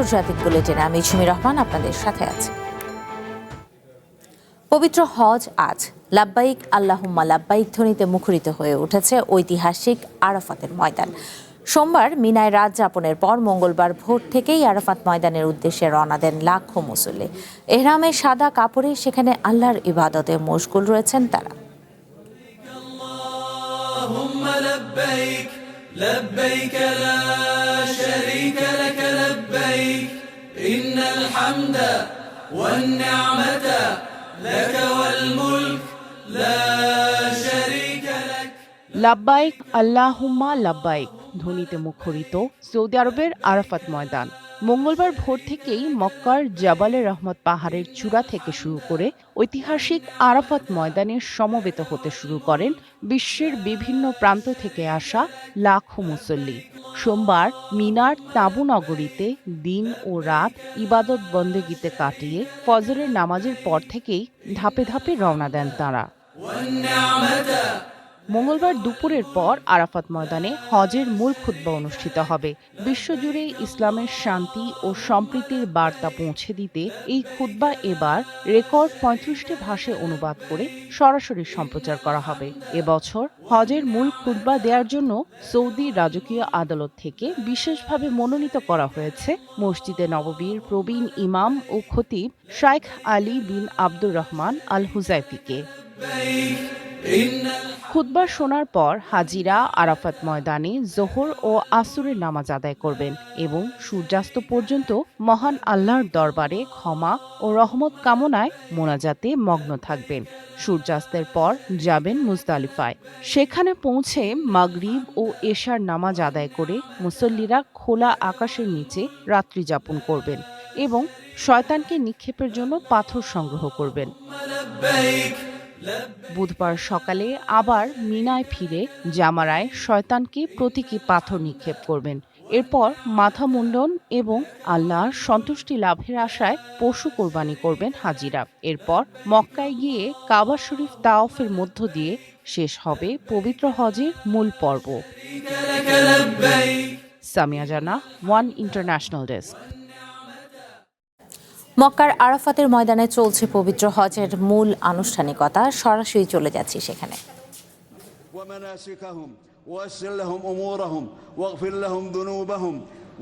আন্তর্জাতিক বুলেটিনে আমি ঝুমি রহমান আপনাদের সাথে আছি। পবিত্র হজ আজ। লাব্বাইক আল্লাহুম্মা লাব্বাইক ধ্বনিতে মুখরিত হয়ে উঠেছে ঐতিহাসিক আরাফাতের ময়দান। সোমবার মিনায় রাত যাপনের পর মঙ্গলবার ভোর থেকেই আরাফাত ময়দানের উদ্দেশ্যে রওনা দেন লাখো মুসল্লি। এহরামে সাদা কাপড়ে সেখানে আল্লাহর ইবাদতে মশগুল রয়েছেন তারা। لبيك لا شريك لك لبيك إن الحمد والنعمة لك والملك لا شريك لك। লাব্বাইক আল্লাহুম্মা লাব্বাইক ধ্বনিতে মুখরিত সৌদি আরবের আরাফাত ময়দান। মঙ্গলবার ভোর থেকেই মক্কার জাবালে রহমত পাহাড়ের চূড়া থেকে শুরু করে ঐতিহাসিক আরাফাত ময়দানে সমবেত হতে শুরু করেন বিশ্বের বিভিন্ন প্রান্ত থেকে আসা লাখো মুসল্লি। সোমবার মিনার তাঁবু নগরীতে দিন ও রাত ইবাদত বন্দেগীতে কাটিয়ে ফজরের নামাজের পর থেকেই ধাপে ধাপে রওনা দেন তাঁরা। মঙ্গলবার দুপুরের পর আরাফাত ময়দানে হজের মূল খুতবা অনুষ্ঠিত হবে। বিশ্বজুড়ে ইসলামের শান্তি ও সম্প্রীতির বার্তা পৌঁছে দিতে এই খুতবা এবার রেকর্ড ৩৫টি ভাষায় অনুবাদ করে সরাসরি সম্প্রচার করা হবে। এবছর হজের মূল খুতবা দেওয়ার জন্য সৌদি রাজকীয় আদালত থেকে বিশেষভাবে মনোনীত করা হয়েছে মসজিদে নববীর প্রবীণ ইমাম ও খতিব শাইখ আলী বিন আব্দুর রহমান আল হুজাইফিকে। খুতবা শোনার পর হাজিরা আরাফাত ময়দানে জোহর ও আসরের নামাজ আদায় করবেন এবং সূর্যাস্ত পর্যন্ত মহান আল্লাহর দরবারে ক্ষমা ও রহমত কামনায় মোনাজাতে মগ্ন থাকবেন। সূর্যাস্তের পর যাবেন মুজদালিফায়। সেখানে পৌঁছে মাগরিব ও এশার নামাজ আদায় করে মুসল্লিরা খোলা আকাশের নিচে রাত্রি যাপন করবেন এবং শয়তানকে নিক্ষেপের জন্য পাথর সংগ্রহ করবেন। বুধবার সকালে আবার মিনায় ফিরে জামারায় শয়তানকে প্রতীকী পাথর নিক্ষেপ করবেন। এরপর মাথা মুন্ডন এবং আল্লাহর সন্তুষ্টি লাভের আশায় পশু কোরবানি করবেন হাজিরা। এরপর মক্কায় গিয়ে কাবা শরীফ তাওয়াফের মধ্য দিয়ে শেষ হবে পবিত্র হজের মূল পর্ব। সামিয়া জানা, ওয়ান ইন্টারন্যাশনাল ডেস্ক। মক্কার আরাফাতের ময়দানে চলছে পবিত্র হজের মূল আনুষ্ঠানিকতা। সরাসরি চলে যাচ্ছি সেখানে। ويسر لهم أمورهم واغفر لهم ذنوبهم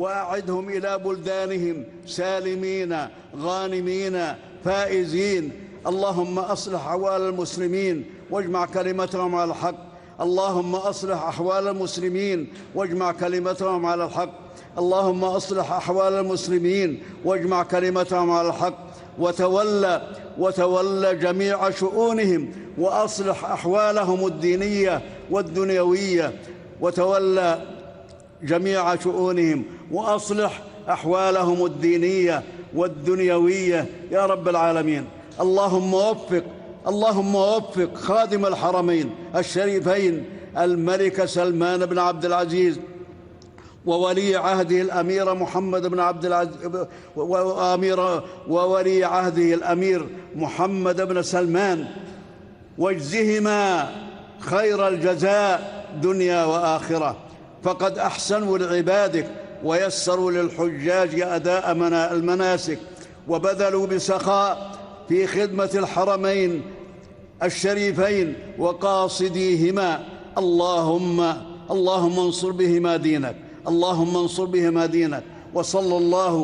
وأعدهم إلى بلدانهم سالمين غانمين فائزين. اللهم أصلح أحوال المسلمين واجمع كلمتهم على الحق. اللهم أصلح أحوال المسلمين واجمع كلمتهم على الحق. اللهم أصلح أحوال المسلمين واجمع كلمتهم على الحق. وتولى جميع شؤونهم وأصلح أحوالهم الدينية والدنيوية. وتولى جميع شؤونهم وأصلح أحوالهم الدينية والدنيوية يا رب العالمين. اللهم وفق خادم الحرمين الشريفين الملك سلمان بن عبد العزيز وولي عهده الأمير محمد بن عبد العزيز وولي عهده الأمير محمد بن سلمان، واجزهما خير الجزاء دنيا وآخرة، فقد أحسنوا لعبادك ويسروا للحجاج أداء المناسك وبذلوا بسخاء في خدمة الحرمين الشريفين وقاصديهما. اللهم انصر بهما دينك، اللهم انصر بهما دينك. وصلى الله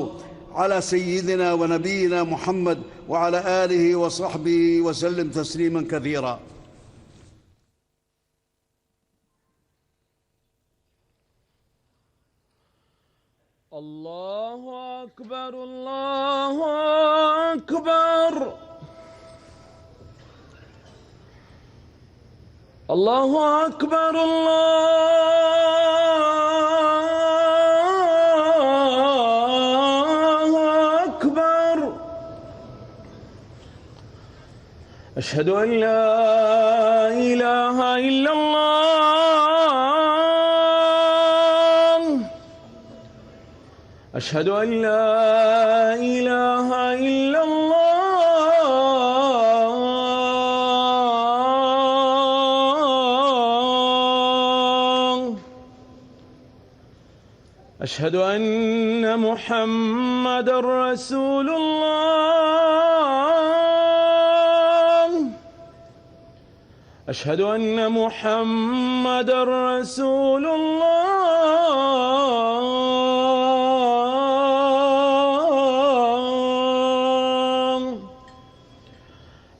على سيدنا ونبينا محمد وعلى آله وصحبه وسلم تسليما كثيرا. الله أكبر الله أكبر الله أكبر الله أكبر. أشهد أن لا إله إلا الله. أشهد أن لا إله إلا الله. أشهد أن محمدًا رسول الله أشهد أن محمدًا رسول الله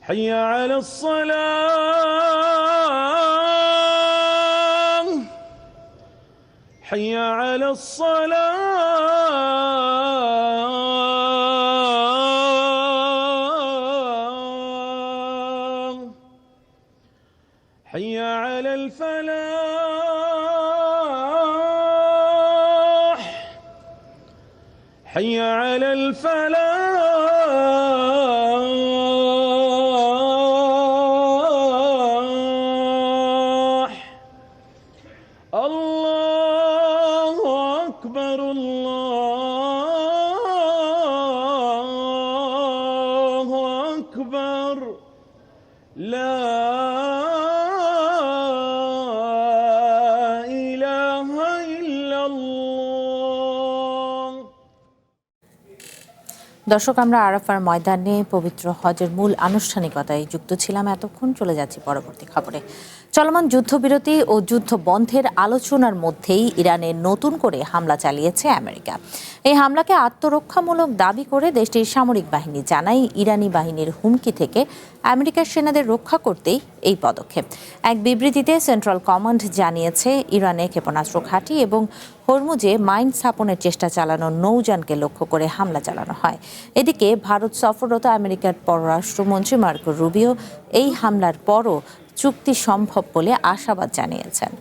حي على الصلاة حي على الصلاة حي على الفلاح حي على الفلاح الله أكبر الله أكبر لا إله إلا الله দর্শক, আমরা আরাফার ময়দানে পবিত্র হজের মূল আনুষ্ঠানিকতায় যুক্ত ছিলাম। এতক্ষণ চলে যাচ্ছি পরবর্তী খবরে। চলমান যুদ্ধবিরতি ও যুদ্ধ বন্ধের আলোচনার মধ্যেই ইরানে নতুন করে হামলা চালিয়েছে আমেরিকা। এই হামলাকে আত্মরক্ষামূলক দাবি করে দেশটির সামরিক বাহিনী জানায়, ইরানি বাহিনীর হুমকি থেকে আমেরিকার সেনাদের রক্ষা করতেই এই পদক্ষেপ। এক বিবৃতিতে সেন্ট্রাল কমান্ড জানিয়েছে, ইরানে ক্ষেপণাস্ত্র ঘাঁটি এবং হরমুজে মাইন স্থাপনের চেষ্টা চালানো নৌযানকে লক্ষ্য করে হামলা চালানো হয়। এদিকে ভারত সফররত আমেরিকার পররাষ্ট্রমন্ত্রী মার্কো রুবিও এই হামলার পরও চুক্তি সম্ভব বলে আশাবাদ জানিয়েছেন।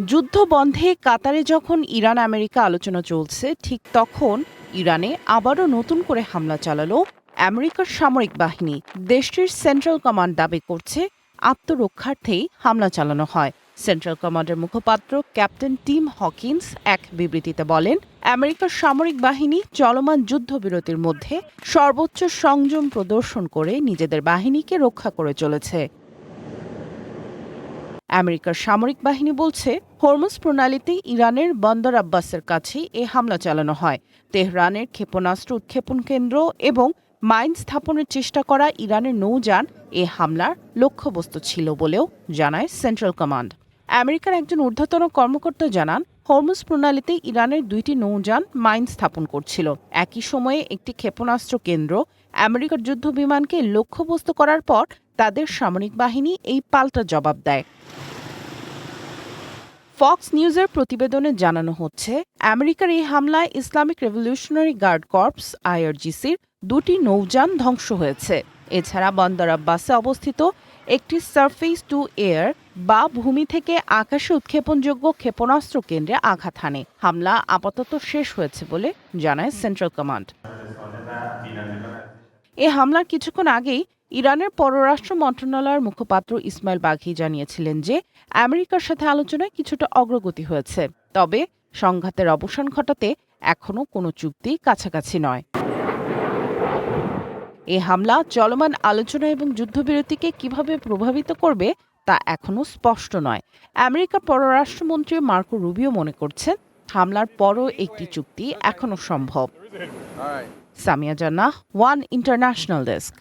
যুদ্ধ বন্ধে কাতারে যখন ইরান আমেরিকা আলোচনা চলছে, ঠিক তখন ইরানে আবারও নতুন করে হামলা চালালো আমেরিকার সামরিক বাহিনী। দেশটির সেন্ট্রাল কমান্ড দাবি করছে আত্মরক্ষার্থেই হামলা চালানো হয়। সেন্ট্রাল কমান্ডের মুখপাত্র ক্যাপ্টেন টিম হকিন্স এক বিবৃতিতে বলেন, আমেরিকার সামরিক বাহিনী চলমান যুদ্ধবিরতির মধ্যে সর্বোচ্চ সংযম প্রদর্শন করে নিজেদের বাহিনীকে রক্ষা করে চলেছে। আমেরিকার সামরিক বাহিনী বলছে, হরমুজ প্রণালীতে ইরানের বন্দর আব্বাসের কাছেই এ হামলা চালানো হয়। তেহরানের ক্ষেপণাস্ত্র উৎক্ষেপণ কেন্দ্র এবং মাইন স্থাপনের চেষ্টা করা ইরানের নৌযান এ হামলার লক্ষ্যবস্তু ছিল বলেও জানায় সেন্ট্রাল কমান্ড। আমেরিকার একজন ঊর্ধ্বতন কর্মকর্তা জানান, হরমুজ প্রণালীতে ইরানের 2টি নৌযান মাইন স্থাপন করছিল। একই সময়ে একটি ক্ষেপণাস্ত্র কেন্দ্র আমেরিকার যুদ্ধ বিমানকে লক্ষ্যবস্তু করার পর তাদের সামরিক বাহিনী এই পাল্টা জবাব দেয়। ফক্স নিউজের প্রতিবেদনে জানানো হচ্ছে, আমেরিকার এই হামলায় ইসলামিক রেভলিউশনারি গার্ড কর্পস IRGCর 2টি নৌযান ধ্বংস হয়েছে। এছাড়া বন্দর আব্বাসে অবস্থিত একটি সারফেস টু এয়ার বা ভূমি থেকে আকাশে উৎক্ষেপণযোগ্য ক্ষেপণাস্ত্র কেন্দ্রে আঘাত হানে। হামলা আপাতত শেষ হয়েছে বলে জানায় সেন্ট্রাল কমান্ড। এ হামলার কিছুক্ষণ আগেই ইরানের পররাষ্ট্র মন্ত্রণালয়ের মুখপাত্র ইসমাইল বাঘি জানিয়েছিলেন যে আমেরিকার সাথে আলোচনায় কিছুটা অগ্রগতি হয়েছে, তবে সংঘাতের অবসান ঘটাতে এখনও কোনো চুক্তি কাছাকাছি নয়। এ হামলা চলমান আলোচনা এবং যুদ্ধবিরতিকে কিভাবে প্রভাবিত করবে তা এখনও স্পষ্ট নয়। আমেরিকার পররাষ্ট্রমন্ত্রী মার্কো রুবিও মনে করছেন, হামলার পরও একটি চুক্তি এখনও সম্ভব। সামিয়া জান্নাহ, ওয়ান ইন্টারন্যাশনাল ডেস্ক।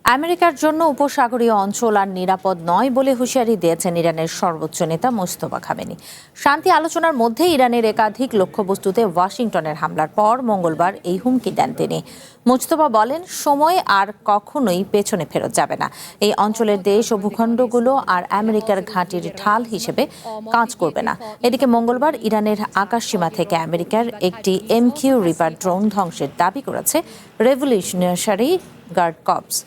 আমেরিকার জন্য উপসাগরীয় অঞ্চল আর নিরাপদ নয় বলে হুঁশিয়ারি দিয়েছেন ইরানের সর্বোচ্চ নেতা মোস্তফা খামেনি। শান্তি আলোচনার মধ্যে ইরানের একাধিক লক্ষ্যবস্তুতে ওয়াশিংটনের হামলার পর মঙ্গলবার এই হুমকি দেন তিনি। মোস্তফা বলেন, সময় আর কখনোই পেছনে ফেরত যাবে না। এই অঞ্চলের দেশ ও ভূখণ্ডগুলো আর আমেরিকার ঘাঁটির ঢাল হিসেবে কাজ করবে না। এদিকে মঙ্গলবার ইরানের আকাশসীমা থেকে আমেরিকার একটি MQ রিপার ড্রোন ধ্বংসের দাবি করেছে রেভলিউশনারি গার্ড কর্পস।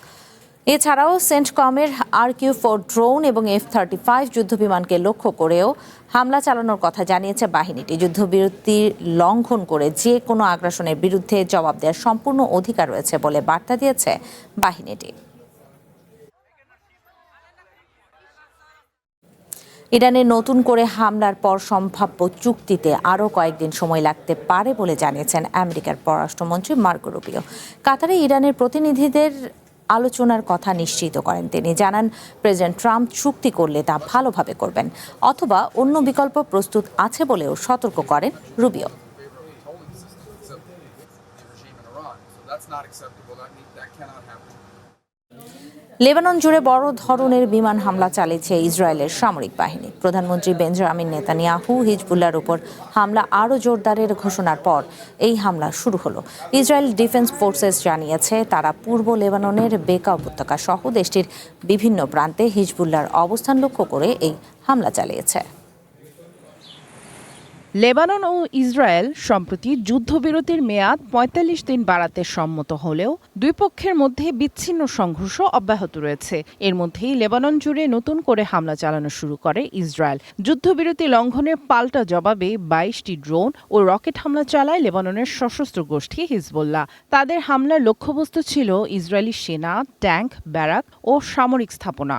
এছাড়াও সেন্টকমের RQ-4 ড্রোন এবং F-35 যুদ্ধবিমানকে লক্ষ্য করেও হামলা চালানোর কথা জানিয়েছে বাহিনীটি। যুদ্ধবিরতির লঙ্ঘন করে যে কোনো আগ্রাসনের বিরুদ্ধে জবাব দেওয়ার সম্পূর্ণ অধিকার রয়েছে বলে বার্তা দিয়েছে বাহিনীটি। ইরানের নতুন করে হামলার পর সম্ভাব্য চুক্তিতে আরও কয়েকদিন সময় লাগতে পারে বলে জানিয়েছেন আমেরিকার পররাষ্ট্রমন্ত্রী মার্কো রুবিও। কাতারে ইরানের প্রতিনিধিদের আলোচনার কথা নিশ্চিত করেন তিনি। জানান, প্রেসিডেন্ট ট্রাম্প চুক্তি করলে তা ভালোভাবে করবেন অথবা অন্য বিকল্প প্রস্তুত আছে বলেও সতর্ক করেন রুবিও। লেবানন জুড়ে বড় ধরনের বিমান হামলা চালিয়েছে ইসরায়েলের সামরিক বাহিনী। প্রধানমন্ত্রী বেঞ্জামিন নেতানিয়াহু হিজবুল্লাহর উপর হামলা আরও জোরদারের ঘোষণার পর এই হামলা শুরু হলো। ইসরায়েল ডিফেন্স ফোর্সেস জানিয়েছে তারা পূর্ব লেবাননের বেকা উপত্যকা সহ দেশটির বিভিন্ন প্রান্তে হিজবুল্লাহর অবস্থান লক্ষ্য করে এই হামলা চালিয়েছে। লেবানন ও ইসরায়েল সম্প্রতি যুদ্ধবিরতির মেয়াদ ৪৫ দিন বাড়াতে সম্মত হলেও দুই পক্ষের মধ্যে বিচ্ছিন্ন সংঘর্ষ অব্যাহত রয়েছে। এর মধ্যেই লেবানন জুড়ে নতুন করে হামলা চালানো শুরু করে ইসরায়েল। যুদ্ধবিরতি লঙ্ঘনের পাল্টা জবাবে ২২টি ড্রোন ও রকেট হামলা চালায় লেবাননের সশস্ত্র গোষ্ঠী হিজবুল্লাহ। তাদের হামলার লক্ষ্যবস্তু ছিল ইসরায়েলি সেনা, ট্যাঙ্ক, ব্যারাক ও সামরিক স্থাপনা।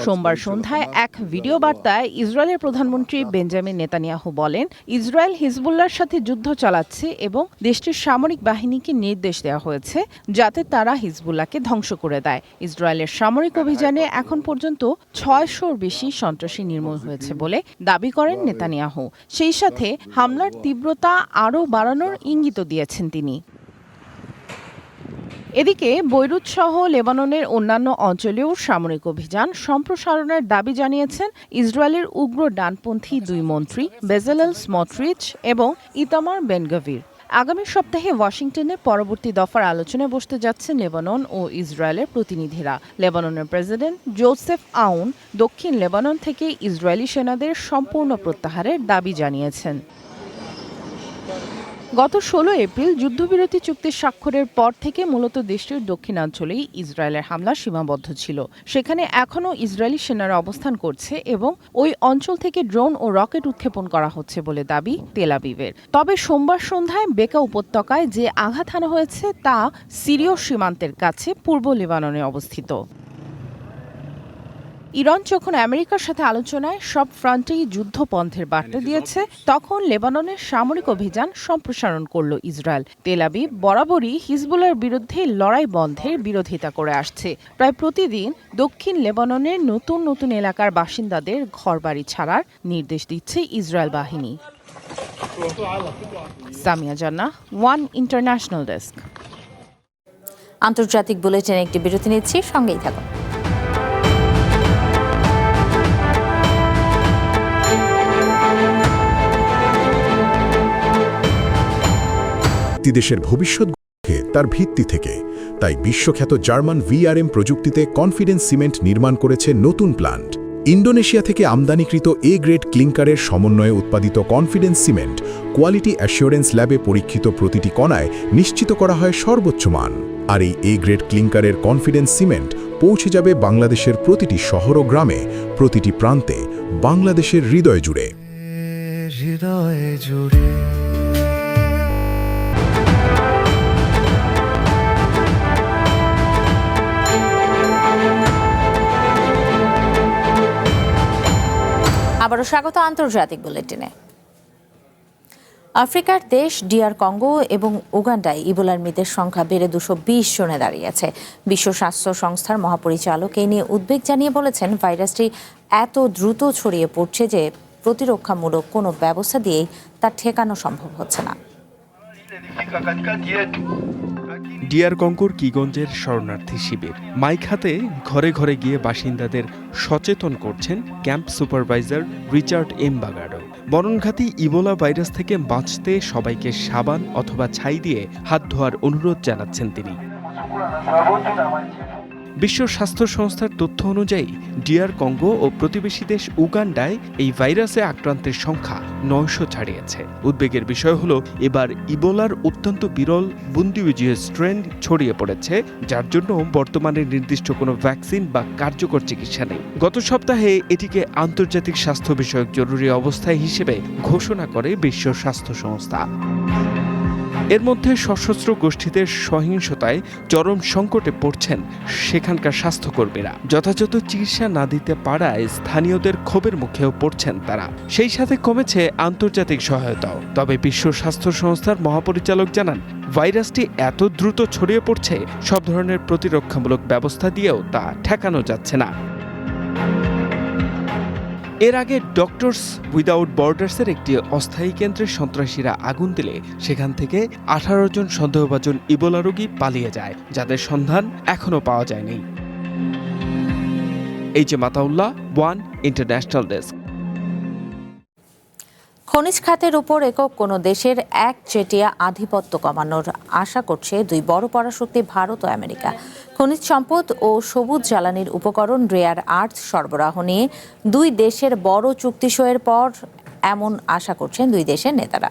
সোমবার সন্ধ্যায় এক ভিডিও বার্তায় ইসরায়েলের প্রধানমন্ত্রী বেঞ্জামিন নেতানিয়াহু বলেন, ইসরায়েল হিজবুল্লাহর সাথে যুদ্ধ চালাচ্ছে এবং দেশটির সামরিক বাহিনীকে নির্দেশ দেওয়া হয়েছে যাতে তারা হিজবুল্লাহকে ধ্বংস করে দেয়। ইসরায়েলের সামরিক অভিযানে এখন পর্যন্ত ৬০০-র বেশি সন্ত্রাসী নির্মূল হয়েছে বলে দাবি করেন নেতানিয়াহু। সেই সাথে হামলার তীব্রতা আরও বাড়ানোর ইঙ্গিতও দিয়েছেন তিনি। এদিকে বৈরুত সহ লেবাননের অন্যান্য অঞ্চলেও সামরিক অভিযান সম্প্রসারণের দাবি জানিয়েছেন ইসরায়েলের উগ্র ডানপন্থী দুই মন্ত্রী বেজালেল স্মটরিচ এবং ইতামার বেন-গভির। আগামী সপ্তাহে ওয়াশিংটনে পরবর্তী দফার আলোচনায় বসতে যাচ্ছেন লেবানন ও ইসরায়েলের প্রতিনিধিরা। লেবাননের প্রেসিডেন্ট জোসেফ আউন দক্ষিণ লেবানন থেকে ইসরায়েলি সেনাদের সম্পূর্ণ প্রত্যাহারের দাবি জানিয়েছেন। গত ১৬ এপ্রিল যুদ্ধবিরতি চুক্তি স্বাক্ষরের পর থেকে মূলত দেশটির দক্ষিণাঞ্চলেই ইসরায়েলের হামলা সীমাবদ্ধ ছিল। সেখানে এখনও ইসরায়েলি সেনারা অবস্থান করছে এবং ওই অঞ্চল থেকে ড্রোন ও রকেট উৎক্ষেপণ করা হচ্ছে বলে দাবি তেল আবিবের। তবে সোমবার সন্ধ্যায় বেকা উপত্যকায় যে আঘাত হানা হয়েছে তা সিরীয় সীমান্তের কাছে পূর্ব লেবাননে অবস্থিত। ইরান যখন আমেরিকার সাথে আলোচনায় সব ফ্রন্টেই যুদ্ধপন্থের বার্তা দিয়েছে, তখন লেবাননের সামরিক অভিযান সম্প্রসারণ করল ইসরায়েল। তেল আবিব বরাবরই হিজবুল্লাহর বিরুদ্ধে লড়াই বন্ধের বিরোধিতা করে আসছে। প্রায় প্রতিদিন দক্ষিণ লেবাননের নতুন নতুন এলাকার বাসিন্দাদের ঘরবাড়ি ছাড়ার নির্দেশ দিচ্ছে ইসরায়েল বাহিনী। সামিয়া জান্নাহ, ওয়ান ইন্টারন্যাশনাল ডেস্ক। আন্তর্জাতিক বুলেটিনে একটি বিরতি নিচ্ছি, সঙ্গেই থাকুন। দেশের ভবিষ্যৎ তার ভিত্তি থেকে, তাই বিশ্বখ্যাত জার্মান ভিআরএম প্রযুক্তিতে কনফিডেন্স সিমেন্ট নির্মাণ করেছে নতুন প্ল্যান্ট। ইন্দোনেশিয়া থেকে আমদানিকৃত এ গ্রেড ক্লিংকারের সমন্বয়ে উৎপাদিত কনফিডেন্স সিমেন্ট কোয়ালিটি অ্যাসিওরেন্স ল্যাবে পরীক্ষিত প্রতিটি কণায় নিশ্চিত করা হয় সর্বোচ্চ মান। আর এই এ গ্রেড ক্লিংকারের কনফিডেন্স সিমেন্ট পৌঁছে যাবে বাংলাদেশের প্রতিটি শহর ও গ্রামে, প্রতিটি প্রান্তে, বাংলাদেশের হৃদয় জুড়ে। আবারও স্বাগত আন্তর্জাতিক বুলেটিনে। আফ্রিকার দেশ ডিআর কঙ্গো এবং উগান্ডায় ইবোলার মৃতের সংখ্যা বেড়ে ২২০ জনে দাঁড়িয়েছে। বিশ্ব স্বাস্থ্য সংস্থার মহাপরিচালক এই নিয়ে উদ্বেগ জানিয়ে বলেছেন, ভাইরাসটি এত দ্রুত ছড়িয়ে পড়ছে যে প্রতিরক্ষামূলক কোনো ব্যবস্থা দিয়েই তা ঠেকানো সম্ভব হচ্ছে না। ডিআর কঙ্গোর কিগঞ্জের শরণার্থী শিবির মাইক হাতে ঘরে ঘরে গিয়ে বাসিন্দাদের সচেতন করছেন camp supervisor Richard M Bagado. বরণঘাতী ইবোলা ভাইরাস থেকে বাঁচতে সবাইকে সাবান অথবা ছাই দিয়ে হাত ধোয়ার অনুরোধ জানাচ্ছেন তিনি। বিশ্ব স্বাস্থ্য সংস্থার তথ্য অনুযায়ী ডিআর কঙ্গো ও প্রতিবেশী দেশ উগান্ডায় এই ভাইরাসে আক্রান্তের সংখ্যা ৯০০ ছাড়িয়েছে। উদ্বেগের বিষয় হলো, এবার ইবোলার অত্যন্ত বিরল বুন্দিবুজিও স্ট্রেন ছড়িয়ে পড়েছে, যার জন্য বর্তমানে নির্দিষ্ট কোনো ভ্যাকসিন বা কার্যকর চিকিৎসা নেই। গত সপ্তাহে এটিকে আন্তর্জাতিক স্বাস্থ্য বিষয়ক জরুরি অবস্থায় হিসেবে ঘোষণা করে বিশ্ব স্বাস্থ্য সংস্থা। এর মধ্যে সশস্ত্র গোষ্ঠীদের সহিংসতায় চরম সংকটে পড়ছেন সেখানকার স্বাস্থ্যকর্মীরা। যথাযথ চিকিৎসা না দিতে পারায় স্থানীয়দের ক্ষোভের মুখেও পড়ছেন তারা। সেই সাথে কমেছে আন্তর্জাতিক সহায়তাও। তবে বিশ্ব স্বাস্থ্য সংস্থার মহাপরিচালক জানান, ভাইরাসটি এত দ্রুত ছড়িয়ে পড়ছে, সব ধরনের প্রতিরক্ষামূলক ব্যবস্থা দিয়েও তা ঠেকানো যাচ্ছে না। এর আগে ডক্টরস উইদাউট বর্ডার্সের একটি অস্থায়ী কেন্দ্রে সন্ত্রাসীরা আগুন দিলে সেখান থেকে 18 জন সন্দেহভাজন ইবোলা রোগী পালিয়ে যায়, যাদের সন্ধান এখনও পাওয়া যায়নি। এই যে মাতাউল্লাহ, ওয়ান ইন্টারন্যাশনাল ডেস্ক। খনিজ খাতের উপর একক কোনো দেশের একচেটিয়া আধিপত্য কমানোর আশা করছে দুই বড় পরাশক্তি ভারত ও আমেরিকা। খনিজ সম্পদ ও সবুজ জ্বালানির উপকরণ রেয়ার আর্থ সরবরাহ নিয়ে দুই দেশের বড় চুক্তি সইয়ের পর এমন আশা করছেন দুই দেশের নেতারা।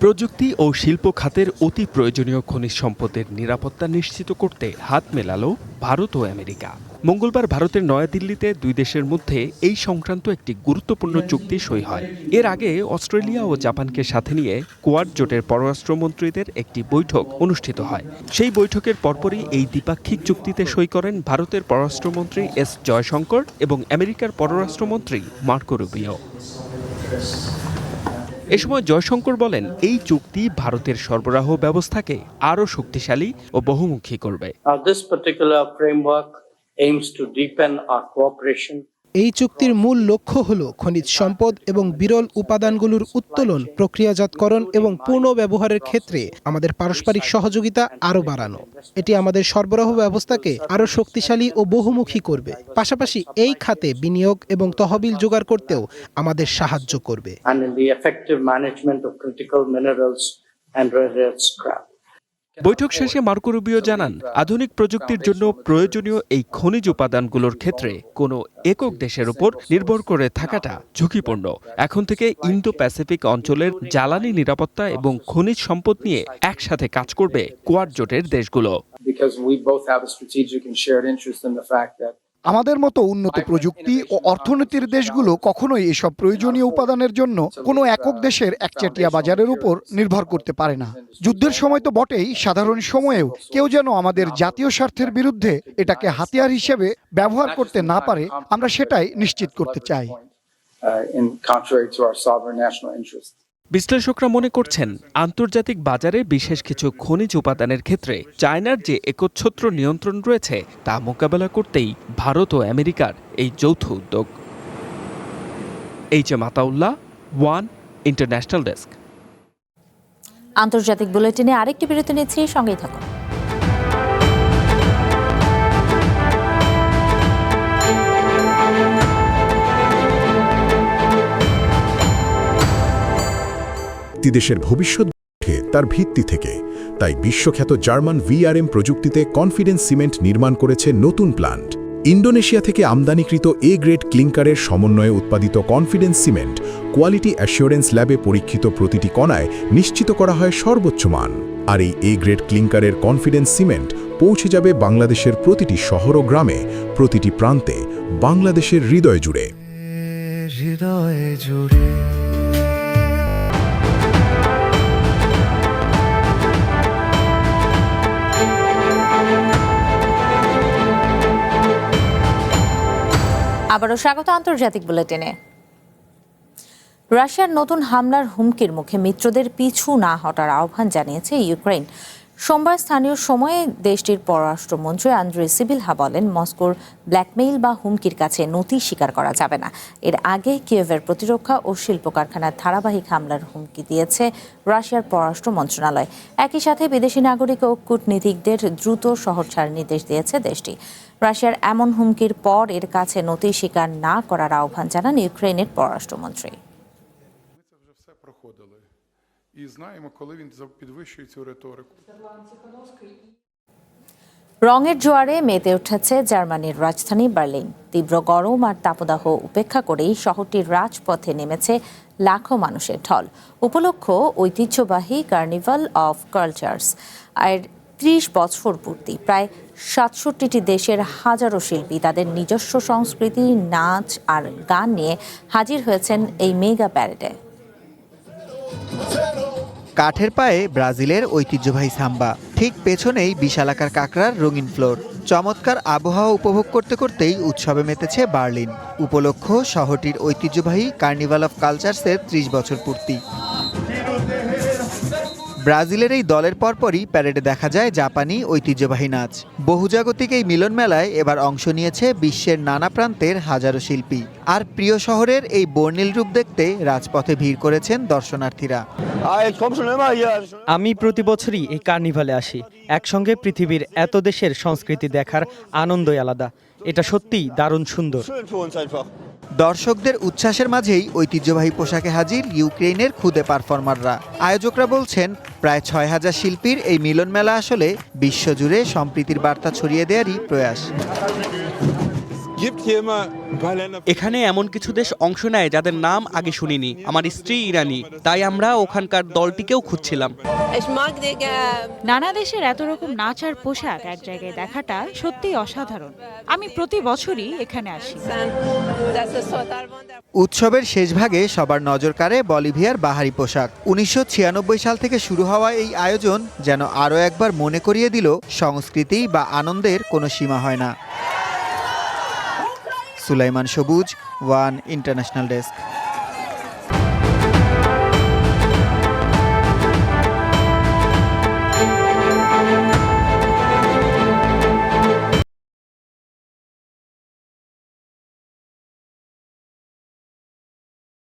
প্রযুক্তি ও শিল্প খাতের অতি প্রয়োজনীয় খনিজ সম্পদের নিরাপত্তা নিশ্চিত করতে হাত মেলালো ভারত ও আমেরিকা। মঙ্গলবার ভারতের নয়াদিল্লিতে দুই দেশের মধ্যে এই সংক্রান্ত একটি গুরুত্বপূর্ণ চুক্তি সই হয়। এর আগে অস্ট্রেলিয়া ও জাপানকে সাথে নিয়ে কোয়াড জোটের পররাষ্ট্রমন্ত্রীদের একটি বৈঠক অনুষ্ঠিত হয়। সেই বৈঠকের পরপরই এই দ্বিপাক্ষিক চুক্তিতে সই করেন ভারতের পররাষ্ট্রমন্ত্রী এস জয়শঙ্কর এবং আমেরিকার পররাষ্ট্রমন্ত্রী মার্কো রুবিও। এ সময় জয়শঙ্কর বলেন, এই চুক্তি ভারতের সরবরাহ ব্যবস্থাকে আরও শক্তিশালী ও বহুমুখী করবে। এই চুক্তির মূল লক্ষ্য হল খনিজ সম্পদ এবং বিরল উপাদানগুলোর উত্তোলন, প্রক্রিয়াজাতকরণ এবং পুনঃ ব্যবহারের ক্ষেত্রে আমাদের পারস্পরিক সহযোগিতা আরও বাড়ানো। এটি আমাদের সরবরাহ ব্যবস্থাকে আরও শক্তিশালী ও বহুমুখী করবে, পাশাপাশি এই খাতে বিনিয়োগ এবং তহবিল জোগাড় করতেও আমাদের সাহায্য করবে। বৈঠক শেষে মার্কো রুবিও জানান, আধুনিক প্রযুক্তির জন্য প্রয়োজনীয় এই খনিজ উপাদানগুলোর ক্ষেত্রে কোনো একক দেশের উপর নির্ভর করে থাকাটা ঝুঁকিপূর্ণ। এখন থেকে ইন্দো প্যাসিফিক অঞ্চলের জ্বালানি নিরাপত্তা এবং খনিজ সম্পদ নিয়ে একসাথে কাজ করবে কোয়াড জোটের দেশগুলো। আমাদের মতো উন্নত প্রযুক্তি ও অর্থনীতির দেশগুলো কখনোই এসব প্রয়োজনীয় উপাদানের জন্য কোনো একক দেশের একচেটিয়া বাজারের উপর নির্ভর করতে পারে না। যুদ্ধের সময় তো বটেই, সাধারণ সময়েও কেউ যেন আমাদের জাতীয় স্বার্থের বিরুদ্ধে এটাকে হাতিয়ার হিসেবে ব্যবহার করতে না পারে, আমরা সেটাই নিশ্চিত করতে চাই। বিশ্লেষকরা মনে করছেন, আন্তর্জাতিক বাজারে বিশেষ কিছু খনিজ উপাদানের ক্ষেত্রে চায়নার যে একচ্ছত্র নিয়ন্ত্রণ রয়েছে তা মোকাবেলা করতেই ভারত ও আমেরিকার এই যৌথ উদ্যোগ। এই যে মাতাউল্লাহ, ওয়ান ইন্টারন্যাশনাল ডেস্ক। আন্তর্জাতিক বুলেটিনে আরেকটি বিরতি নিচ্ছি, সঙ্গেই থাকুন। দেশের ভবিষ্যৎ তার ভিত্তি থেকে, তাই বিশ্বখ্যাত জার্মান ভিআরএম প্রযুক্তিতে কনফিডেন্স সিমেন্ট নির্মাণ করেছে নতুন প্ল্যান্ট। ইন্দোনেশিয়া থেকে আমদানিকৃত এ গ্রেড ক্লিংকারের সমন্বয়ে উৎপাদিত কনফিডেন্স সিমেন্ট কোয়ালিটি অ্যাসিওরেন্স ল্যাবে পরীক্ষিত প্রতিটি কণায় নিশ্চিত করা হয় সর্বোচ্চ মান। আর এই এ গ্রেড ক্লিংকারের কনফিডেন্স সিমেন্ট পৌঁছে যাবে বাংলাদেশের প্রতিটি শহর ও গ্রামে, প্রতিটি প্রান্তে, বাংলাদেশের হৃদয় জুড়ে। আবারও স্বাগত আন্তর্জাতিক বুলেটিনে। রাশিয়ার নতুন হামলার হুমকির মুখে মিত্রদের পিছু না হটার আহ্বান জানিয়েছে ইউক্রেন। সোমবার স্থানীয় সময়ে দেশটির পররাষ্ট্রমন্ত্রী আন্দ্রি সিবিলহা বলেন, মস্কোর ব্ল্যাকমেইল বা হুমকির কাছে নতি স্বীকার করা যাবে না। এর আগে কিয়েভের প্রতিরক্ষা ও শিল্প কারখানার ধারাবাহিক হামলার হুমকি দিয়েছে রাশিয়ার পররাষ্ট্র মন্ত্রণালয়। একই সাথে বিদেশি নাগরিক ও কূটনীতিকদের দ্রুত শহর ছাড়ার নির্দেশ দিয়েছে দেশটি। রাশিয়ার এমন হুমকির পর এর কাছে নতি স্বীকার না করার আহ্বান জানান ইউক্রেনের পররাষ্ট্রমন্ত্রী। রঙের জোয়ারে মেতে উঠেছে জার্মানির রাজধানী বার্লিন। তীব্র গরম আর তাপদাহ উপেক্ষা করেই শহরটির রাজপথে নেমেছে লাখো মানুষের ঢল। উপলক্ষ ঐতিহ্যবাহী কার্নিভাল অফ কালচার্স আর 30 বছর পূর্তি। প্রায় 67টি দেশের হাজারো শিল্পী তাদের নিজস্ব সংস্কৃতি, নাচ আর গান নিয়ে হাজির হয়েছেন এই মেগা প্যারেডে। কাঠের পায়ে ব্রাজিলের ঐতিহ্যবাহী সাম্বা, ঠিক পেছনেই বিশালাকার কাঁকড়ার রঙিন ফ্লোর। চমৎকার আবহাওয়া উপভোগ করতে করতেই উৎসবে মেতেছে বার্লিন। উপলক্ষ শহরটির ঐতিহ্যবাহী কার্নিভাল অফ কালচার্সের 30 বছর পূর্তি। ব্রাজিলের এই দলের পরপরই প্যারেডে দেখা যায় জাপানি ঐতিহ্যবাহী নাচ। বহুজাগতিক এই মিলন মেলায় এবার অংশ নিয়েছে বিশ্বের নানা প্রান্তের হাজারো শিল্পী। আর প্রিয় শহরের এই বর্ণিল রূপ দেখতে রাজপথে ভিড় করেছেন দর্শনার্থীরা। আমি প্রতি বছরই এই কার্নিভালে আসি। একসঙ্গে পৃথিবীর এত দেশের সংস্কৃতি দেখার আনন্দই আলাদা। এটা সত্যিই দারুণ সুন্দর। দর্শকদের উচ্ছ্বাসের মাঝেই ঐতিহ্যবাহী পোশাকে হাজির ইউক্রেনের খুদে পারফর্মাররা। আয়োজকরা বলছেন প্রায় ৬,০০০ শিল্পীর এই মিলন মেলা আসলে বিশ্বজুড়ে সম্প্রীতির বার্তা ছড়িয়ে দেওয়ারই প্রয়াস। এখানে এমন কিছু দেশ অংশ নেয় যাদের নাম আগে শুনিনি। আমার স্ত্রী ইরানি, তাই আমরা ওখানকার দলটিকেও খুঁজছিলাম। নানা দেশের এত রকম নাচ আর পোশাক এক জায়গায় দেখাটা সত্যিই অসাধারণ। আমি প্রতি বছরই এখানে আসি। উৎসবের শেষ ভাগে সবার নজর কাড়ে বলিভিয়ার বাহারি পোশাক। ১৯৯৬ সাল থেকে শুরু হওয়া এই আয়োজন যেন আরও একবার মনে করিয়ে দিল সংস্কৃতি বা আনন্দের কোনো সীমা হয় না। সুলাইমান সবুজ, ওয়ান ইন্টারন্যাশনাল ডেস্ক।